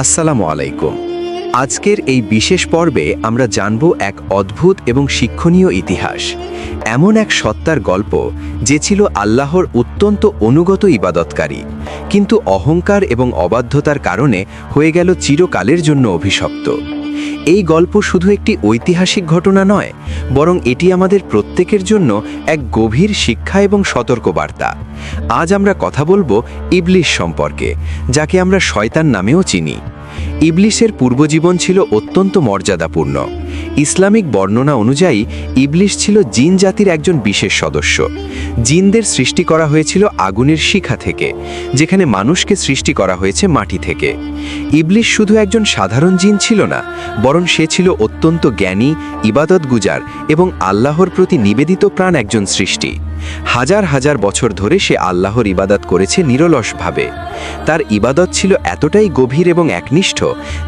আসসালামু আলাইকুম। আজকের এই বিশেষ পর্বে আমরা জানব এক অদ্ভুত এবং শিক্ষণীয় ইতিহাস, এমন এক সত্তার গল্প যে ছিল আল্লাহর অত্যন্ত অনুগত ইবাদতকারী, কিন্তু অহংকার এবং অবাধ্যতার কারণে হয়ে গেল চিরকালের জন্য অভিশপ্ত। এই গল্প শুধু একটি ঐতিহাসিক ঘটনা নয়, বরং এটি আমাদের প্রত্যেকের জন্য এক গভীর শিক্ষা এবং সতর্কবার্তা। আজ আমরা কথা বলবো ইবলিস সম্পর্কে, যাকে আমরা শয়তান নামেও চিনি। ইবলিসের পূর্বজীবন ছিল অত্যন্ত মর্যাদাপূর্ণ। ইসলামিক বর্ণনা অনুযায়ী ইবলিস ছিল জিন জাতির একজন বিশেষ সদস্য। জিনদের সৃষ্টি করা হয়েছিল আগুনের শিখা থেকে, যেখানে মানুষকে সৃষ্টি করা হয়েছে মাটি থেকে। ইবলিস শুধু একজন সাধারণ জিন ছিল না, বরং সে ছিল অত্যন্ত জ্ঞানী, ইবাদতগুজার এবং আল্লাহর প্রতি নিবেদিত প্রাণ একজন সৃষ্টি। হাজার হাজার বছর ধরে সে আল্লাহর ইবাদত করেছে নিরলসভাবে। তার ইবাদত ছিল এতটাই গভীর এবং একনিষ্ঠ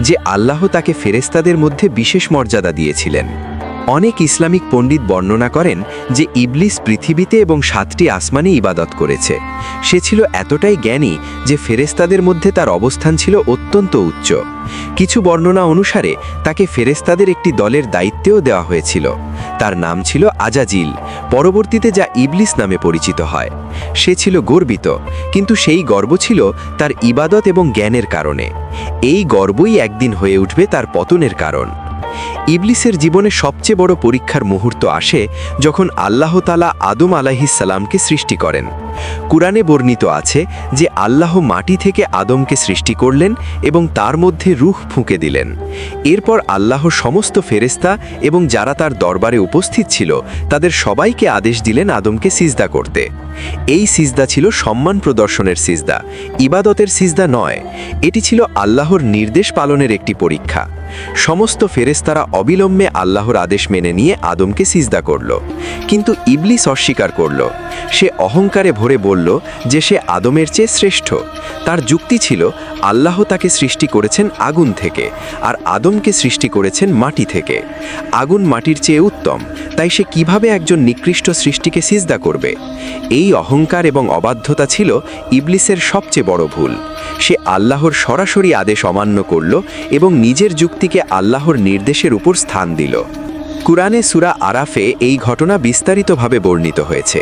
যে আল্লাহ তাকে ফেরেশতাদের মধ্যে বিশেষ মর্যাদা দিয়েছিলেন। অনেক ইসলামিক পণ্ডিত বর্ণনা করেন যে ইবলিস পৃথিবীতে এবং 7টি আসমানে ইবাদত করেছে। সে ছিল এতটাই জ্ঞানী যে ফেরেশতাদের মধ্যে তার অবস্থান ছিল অত্যন্ত উচ্চ। কিছু বর্ণনা অনুসারে তাকে ফেরেশতাদের একটি দলের দায়িত্বও দেওয়া হয়েছিল। তার নাম ছিল আজাজিল, পরবর্তীতে যা ইবলিস নামে পরিচিত হয়। সে ছিল গর্বিত, কিন্তু সেই গর্ব ছিল তার ইবাদত এবং জ্ঞানের কারণে। এই গর্বই একদিন হয়ে উঠবে তার পতনের কারণ। ইবলিসের জীবনে সবচেয়ে বড় পরীক্ষার মুহূর্ত আসে যখন আল্লাহ তাআলা আদম আলাইহিস সালামকে সৃষ্টি করেন। কুরআনে বর্ণিত আছে যে আল্লাহ মাটি থেকে আদমকে সৃষ্টি করলেন এবং তার মধ্যে রূহ ফুঁকে দিলেন। এরপর আল্লাহ সমস্ত ফেরেশতা এবং যারা তার দরবারে উপস্থিত ছিল তাদের সবাইকে আদেশ দিলেন আদমকে সিজদা করতে। এই সিজদা ছিল সম্মান প্রদর্শনের সিজদা, ইবাদতের সিজদা নয়। এটি ছিল আল্লাহর নির্দেশ পালনের একটি পরীক্ষা। সমস্ত ফেরেশতারা অবিলম্বে আল্লাহর আদেশ মেনে নিয়ে আদমকে সিজদা করল, কিন্তু ইবলিস অস্বীকার করল। সে অহংকারে ভরে বলল যে সে আদমের চেয়ে শ্রেষ্ঠ। তার যুক্তি ছিল আল্লাহ তাকে সৃষ্টি করেছেন আগুন থেকে, আর আদমকে সৃষ্টি করেছেন মাটি থেকে। আগুন মাটির চেয়ে উত্তম, তাই সে কিভাবে একজন নিকৃষ্ট সৃষ্টিকে সিজদা করবে? এই অহংকার এবং অবাধ্যতা ছিল ইবলিসের সবচেয়ে বড় ভুল। সে আল্লাহর সরাসরি আদেশ অমান্য করল এবং নিজের যুক্তিকে আল্লাহর নির্দেশের উপর স্থান দিল। কুরআনে সূরা আরাফে এই ঘটনা বিস্তারিতভাবে বর্ণিত হয়েছে।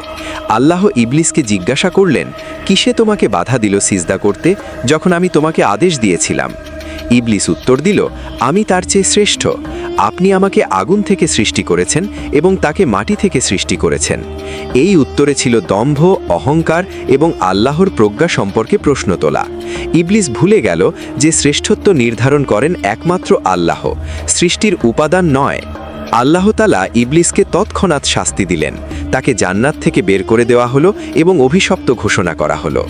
আল্লাহ ইবলিসকে জিজ্ঞাসা করলেন, কিসে তোমাকে বাধা দিল সিজদা করতে, যখন আমি তোমাকে আদেশ দিয়েছিলাম? ইবলিস উত্তর দিল, আমি তার চেয়ে শ্রেষ্ঠ। আপনি আমাকে আগুন থেকে সৃষ্টি করেছেন এবং তাকে মাটি থেকে সৃষ্টি করেছেন। এই উত্তরে ছিল দম্ভ, অহংকার এবং আল্লাহর প্রজ্ঞা সম্পর্কে প্রশ্ন তোলা। ইবলিস ভুলে গেল যে শ্রেষ্ঠত্ব নির্ধারণ করেন একমাত্র আল্লাহ, সৃষ্টির উপাদান নয়। আল্লাহ তাআলা ইবলিসকে তৎক্ষণাৎ শাস্তি দিলেন। তাকে জান্নাত থেকে বের করে দেওয়া হলো এবং অভিশপ্ত ঘোষণা করা হলো।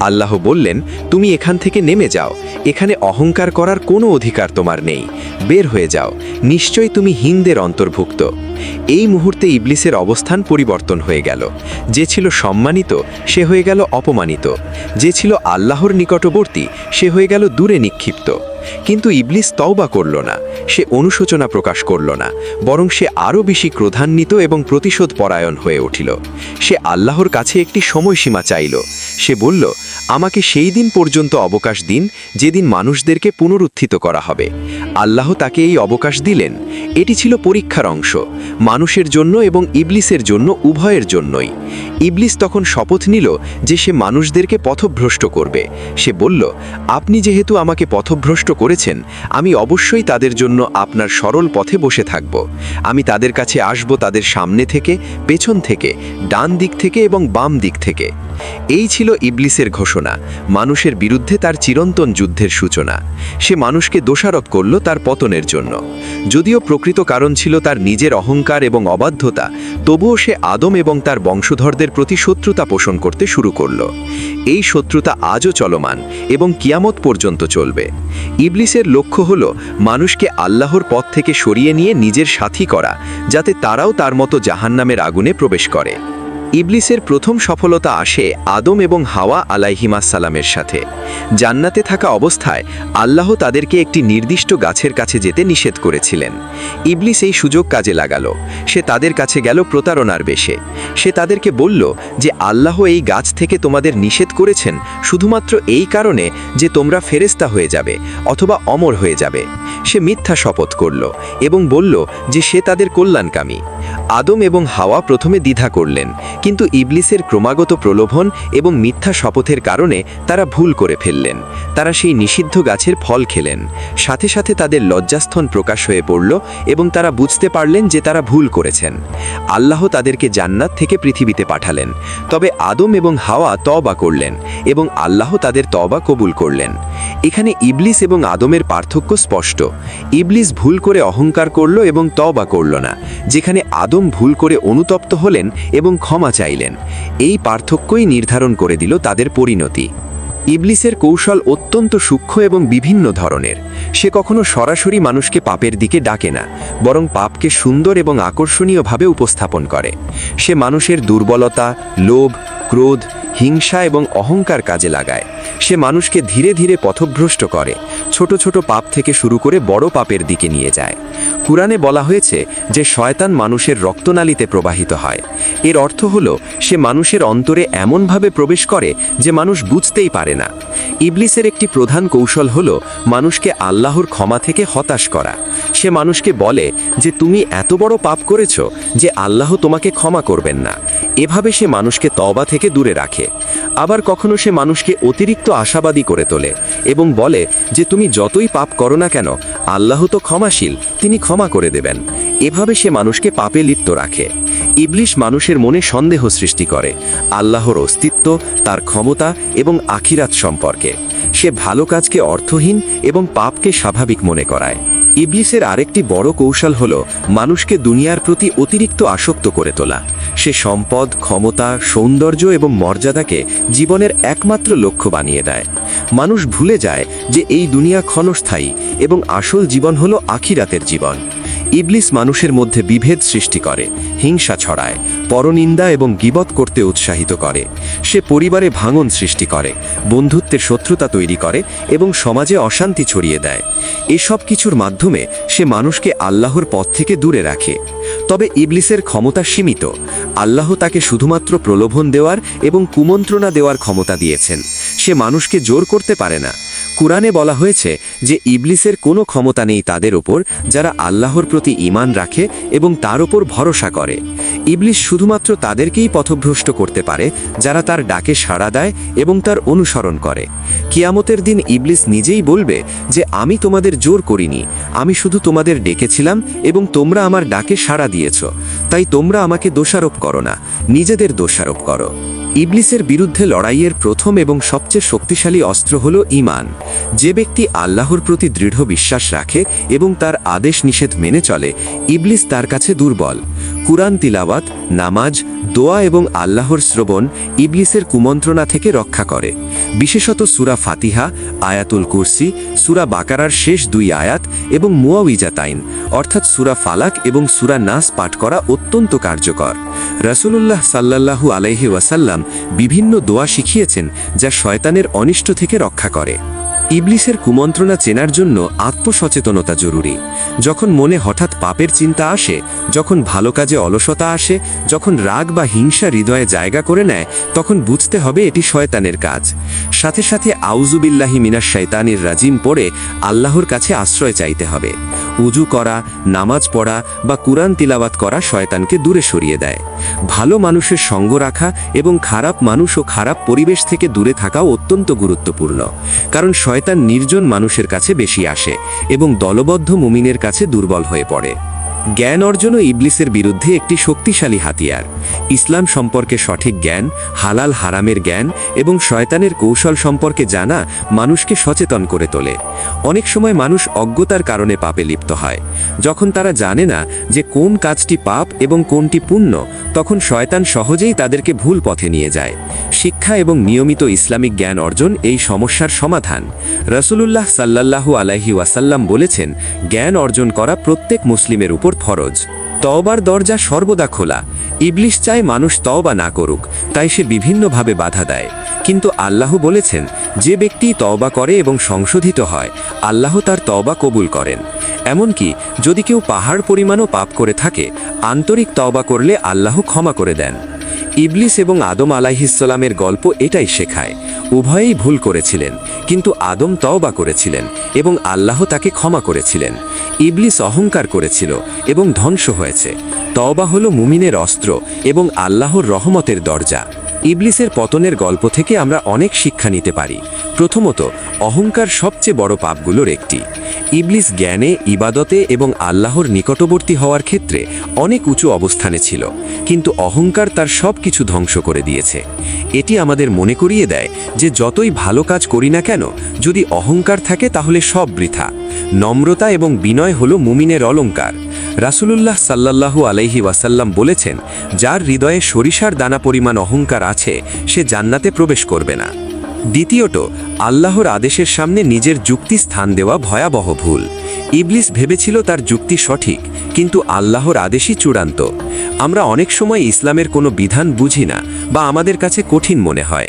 আল্লাহ বললেন, তুমি এখান থেকে নেমে যাও, এখানে অহংকার করার কোনো অধিকার তোমার নেই, বের হয়ে যাও, নিশ্চয়ই তুমি হীনদের অন্তর্ভুক্ত। এই মুহূর্তে ইবলিসের অবস্থান পরিবর্তন হয়ে গেল। যে ছিল সম্মানিত সে হয়ে গেল অপমানিত, যে ছিল আল্লাহর নিকটবর্তী সে হয়ে গেল দূরে নিক্ষিপ্ত। কিন্তু ইবলিস তওবা করল না, সে অনুশোচনা প্রকাশ করল না, বরং সে আরও বেশি ক্রোধান্বিত এবং প্রতিশোধ পরায়ণ হয়ে উঠিল। সে আল্লাহর কাছে একটি সময়সীমা চাইল। সে বলল, আমাকে সেই দিন পর্যন্ত অবকাশ দিন যেদিন মানুষদেরকে পুনরুত্থিত করা হবে। আল্লাহ তাকে এই অবকাশ দিলেন। এটি ছিল পরীক্ষার অংশ, মানুষের জন্য এবং ইবলিসের জন্য, উভয়ের জন্যই। ইবলিস তখন শপথ নিল যে সে মানুষদেরকে পথভ্রষ্ট করবে। সে বলল, আপনি যেহেতু আমাকে পথভ্রষ্ট করেছেন, আমি অবশ্যই তাদের জন্য আপনার সরল পথে বসে থাকব। আমি তাদের কাছে আসব তাদের সামনে থেকে, পেছন থেকে, ডান দিক থেকে এবং বাম দিক থেকে। এই ছিল ইবলিসের ঘোষণা, মানুষের বিরুদ্ধে তার চিরন্তন যুদ্ধের সূচনা। সে মানুষকে দোষারোপ করল তার পতনের জন্য। যদিও প্রকৃত কারণ ছিল তার নিজের অহংকার এবং অবাধ্যতা, তবুও সে আদম এবং তার বংশধরদের প্রতি শত্রুতা পোষণ করতে শুরু করল। এই শত্রুতা আজও চলমান এবং কিয়ামত পর্যন্ত চলবে। ইবলিসের লক্ষ্য হল মানুষকে আল্লাহর পথ থেকে সরিয়ে নিয়ে নিজের সাথী করা, যাতে তারাও তার মতো জাহান্নামের আগুনে প্রবেশ করে। ইবলিসের প্রথম সফলতা আসে আদম এবং হাওয়া আলাইহিমাসসালামের সাথে। জান্নাতে থাকা অবস্থায় আল্লাহ তাদেরকে একটি নির্দিষ্ট গাছের কাছে যেতে নিষেধ করেছিলেন। ইবলিস এই সুযোগ কাজে লাগালো। সে তাদের কাছে গেল প্রতারণার বেশে। সে তাদেরকে বলল যে আল্লাহ এই গাছ থেকে তোমাদের নিষেধ করেছেন শুধুমাত্র এই কারণে যে তোমরা ফেরেশতা হয়ে যাবে অথবা অমর হয়ে যাবে। সে মিথ্যা শপথ করল এবং বলল যে সে তাদের কল্যাণকামী। আদম এবং হাওয়া প্রথমে দ্বিধা করলেন, কিন্তু ইবলিসের ক্রমাগত প্রলোভন এবং মিথ্যা শপথের কারণে তারা ভুল করে ফেললেন। তারা সেই নিষিদ্ধ গাছের ফল খেলেন। সাথে সাথে তাদের লজ্জাস্থন প্রকাশ হয়ে পড়ল এবং তারা বুঝতে পারলেন যে তারা ভুল করেছেন। আল্লাহ তাদেরকে জান্নাত থেকে পৃথিবীতে পাঠালেন। তবে আদম এবং হাওয়া তওবা করলেন এবং আল্লাহ তাদের তওবা কবুল করলেন। এখানে ইবলিস এবং আদমের পার্থক্য স্পষ্ট। ইবলিস ভুল করে অহংকার করল এবং তওবা করল না, যেখানে আদম ভুল করে অনুতপ্ত হলেন এবং ক্ষমা চাইলেন। এই পার্থক্যই নির্ধারণ করে দিল তাদের পরিণতি। ইবলিসের কৌশল অত্যন্ত সূক্ষ্ম এবং বিভিন্ন ধরনের। সে কখনো সরাসরি মানুষকে পাপের দিকে ডাকে না, বরং পাপকে সুন্দর এবং আকর্ষণীয়ভাবে উপস্থাপন করে। সে মানুষের দুর্বলতা, লোভ, ক্রোধ, হিংসা এবং অহংকার কাজে লাগায়। সে মানুষকে ধীরে ধীরে পথভ্রষ্ট করে, ছোট ছোট পাপ থেকে শুরু করে বড় পাপের দিকে নিয়ে যায়। কুরআনে বলা হয়েছে যে শয়তান মানুষের রক্তনালীতে প্রবাহিত হয়। এর অর্থ হলো সে মানুষের অন্তরে এমনভাবে প্রবেশ করে যে মানুষ বুঝতেই পারে না। ইবলিসের একটি প্রধান কৌশল হলো মানুষকে আল্লাহর ক্ষমা থেকে হতাশ করা। সে মানুষকে বলে যে তুমি এত বড় পাপ করেছ যে আল্লাহ তোমাকে ক্ষমা করবেন না। এভাবে সে মানুষকে তওবা থেকে দূরে রাখে। আবার কখনো সে মানুষকে অতিরিক্ত আশাবাদী করে তোলে এবং বলে যে তুমি যতই পাপ করো না কেন, আল্লাহ তো ক্ষমাশীল, তিনি ক্ষমা করে দেবেন। এভাবে সে মানুষকে পাপে লিপ্ত রাখে। ইবলিস মানুষের মনে সন্দেহ সৃষ্টি করে আল্লাহর অস্তিত্ব, তার ক্ষমতা এবং আখিরাত সম্পর্কে। সে ভালো কাজকে অর্থহীন এবং পাপকে স্বাভাবিক মনে করায়। ইবলিসের আরেকটি বড় কৌশল হল মানুষকে দুনিয়ার প্রতি অতিরিক্ত আসক্ত করে তোলা। সে সম্পদ, ক্ষমতা, সৌন্দর্য এবং মর্যাদাকে জীবনের একমাত্র লক্ষ্য বানিয়ে দেয়। মানুষ ভুলে যায় যে এই দুনিয়া ক্ষণস্থায়ী এবং আসল জীবন হলো আখিরাতের জীবন। ইবলিস মানুষের মধ্যে বিভেদ সৃষ্টি করে, হিংসা ছড়ায়, পরনিন্দা এবং গীবত করতে উৎসাহিত করে। সে পরিবারে ভাঙন সৃষ্টি করে, বন্ধুত্বের শত্রুতা তৈরি করে এবং সমাজে অশান্তি ছড়িয়ে দেয়। এসব কিছুর মাধ্যমে সে মানুষকে আল্লাহর পথ থেকে দূরে রাখে। তবে ইবলিসের ক্ষমতা সীমিত। আল্লাহ তাকে শুধুমাত্র প্রলোভন দেওয়ার এবং কুমন্ত্রণা দেওয়ার ক্ষমতা দিয়েছেন। সে মানুষকে জোর করতে পারে না। কুরআনে বলা হয়েছে যে ইবলিসের কোনো ক্ষমতা নেই তাদের ওপর যারা আল্লাহর প্রতি ঈমান রাখে এবং তার ওপর ভরসা করে। ইবলিস শুধুমাত্র তাদেরকেই পথভ্রষ্ট করতে পারে যারা তার ডাকে সাড়া দেয় এবং তার অনুসরণ করে। কিয়ামতের দিন ইবলিস নিজেই বলবে যে আমি তোমাদের জোর করিনি, আমি শুধু তোমাদের ডেকেছিলাম এবং তোমরা আমার ডাকে সাড়া দিয়েছ, তাই তোমরা আমাকে দোষারোপ করো না, নিজেদের দোষারোপ করো। ইবলিসের বিরুদ্ধে লড়াইয়ের প্রথম এবং সবচেয়ে শক্তিশালী অস্ত্র হল ঈমান। যে ব্যক্তি আল্লাহর প্রতি দৃঢ় বিশ্বাস রাখে এবং তার আদেশ নিষেধ মেনে চলে, ইবলিস তার কাছে দুর্বল। কুরআন তিলাওয়াত, নামাজ, দোয়া এবং আল্লাহর শ্রবণ ইবলিসের কুমন্ত্রণা থেকে রক্ষা করে। বিশেষত সূরা ফাতিহা, আয়াতুল কুরসি, সূরা বাকারার শেষ 2 আয়াত এবং মুআউইজাতাইন অর্থাৎ সূরা ফালাক এবং সূরা নাস পাঠ করা অত্যন্ত কার্যকর। রাসূলুল্লাহ সাল্লাল্লাহু আলাইহি ওয়াসাল্লাম বিভিন্ন দোয়া শিখিয়েছেন যা শয়তানের অনিষ্ট থেকে রক্ষা করে। ইবলিসের কুমন্ত্রণা চেনার জন্য আত্মসচেতনতা জরুরি। যখন মনে হঠাৎ পাপের চিন্তা আসে, যখন ভালো কাজে অলসতা আসে, যখন রাগ বা হিংসা হৃদয়ে জায়গা করে নেয়, তখন বুঝতে হবে এটি শয়তানের কাজ। সাথে সাথে আউযুবিল্লাহি মিনাশ শাইতানির রাজিম পড়ে আল্লাহর কাছে আশ্রয় চাইতে হবে। উজু করা, নামাজ পড়া বা কুরআন তিলাওয়াত করা শয়তানকে দূরে সরিয়ে দেয়। ভালো মানুষের সঙ্গ রাখা এবং খারাপ মানুষ ও খারাপ পরিবেশ থেকে দূরে থাকাও অত্যন্ত গুরুত্বপূর্ণ, কারণ শয়তান নির্জন মানুষের কাছে বেশি আসে এবং দলবদ্ধ মুমিনের কাছে দুর্বল হয়ে পড়ে। জ্ঞান অর্জনও ইবলিসের বিরুদ্ধে একটি শক্তিশালী হাতিয়ার। ইসলাম সম্পর্কে সঠিক জ্ঞান, হালাল হারামের জ্ঞান এবং শয়তানের কৌশল সম্পর্কে জানা মানুষকে সচেতন করে তোলে। অনেক সময় মানুষ অজ্ঞতার কারণে পাপে লিপ্ত হয়। যখন তারা জানে না যে কোন কাজটি পাপ এবং কোনটি পুণ্য, তখন শয়তান সহজেই তাদেরকে ভুল পথে নিয়ে যায়। শিক্ষা এবং নিয়মিত ইসলামিক জ্ঞান অর্জন এই সমস্যার সমাধান। রাসূলুল্লাহ সাল্লাল্লাহু আলাইহি ওয়াসাল্লাম বলেছেন, জ্ঞান অর্জন করা প্রত্যেক মুসলিমের উপর ফরজ। তওবার দরজা সর্বদা খোলা। ইবলিস চায় মানুষ তওবা না করুক, তাই সে বিভিন্নভাবে বাধা দেয়। কিন্তু আল্লাহ বলেছেন, যে ব্যক্তি তওবা করে এবং সংশোধিত হয়, আল্লাহ তার তওবা কবুল করেন। এমনকি যদি কেউ পাহাড় পরিমাণও পাপ করে থাকে, আন্তরিক তওবা করলে আল্লাহ ক্ষমা করে দেন। ইবলিস এবং আদম আলাইহিসসালামের গল্প এটাই শেখায়। উভয়েই ভুল করেছিলেন, কিন্তু আদম তওবা করেছিলেন এবং আল্লাহ তাকে ক্ষমা করেছিলেন। ইবলিস অহংকার করেছিল এবং ধ্বংস হয়েছে। তওবা হলো মুমিনের অস্ত্র এবং আল্লাহর রহমতের দরজা। ইবলিসের পতনের গল্প থেকে আমরা অনেক শিক্ষা নিতে পারি। প্রথমত, অহংকার সবচেয়ে বড় পাপগুলোর একটি। ইবলিস জ্ঞানে, ইবাদতে এবং আল্লাহর নিকটবর্তী হওয়ার ক্ষেত্রে অনেক উঁচু অবস্থানে ছিল, কিন্তু অহংকার তার সব কিছু ধ্বংস করে দিয়েছে। এটি আমাদের মনে করিয়ে দেয় যে যতই ভালো কাজ করি না কেন, যদি অহংকার থাকে তাহলে সব বৃথা। নম্রতা এবং বিনয় হলো মুমিনের অলংকার। রাসূলুল্লাহ সাল্লাল্লাহু আলাইহি ওয়াসাল্লাম বলেছেন, যার হৃদয়ে সরিষার দানা পরিমাণ অহংকার আছে, সে জান্নাতে প্রবেশ করবে না। দ্বিতীয়ত, আল্লাহর আদেশের সামনে নিজের যুক্তি স্থান দেওয়া ভয়াবহ ভুল। ইবলিস ভেবেছিল তার যুক্তি সঠিক, কিন্তু আল্লাহর আদেশই চূড়ান্ত। আমরা অনেক সময় ইসলামের কোনো বিধান বুঝি না বা আমাদের কাছে কঠিন মনে হয়,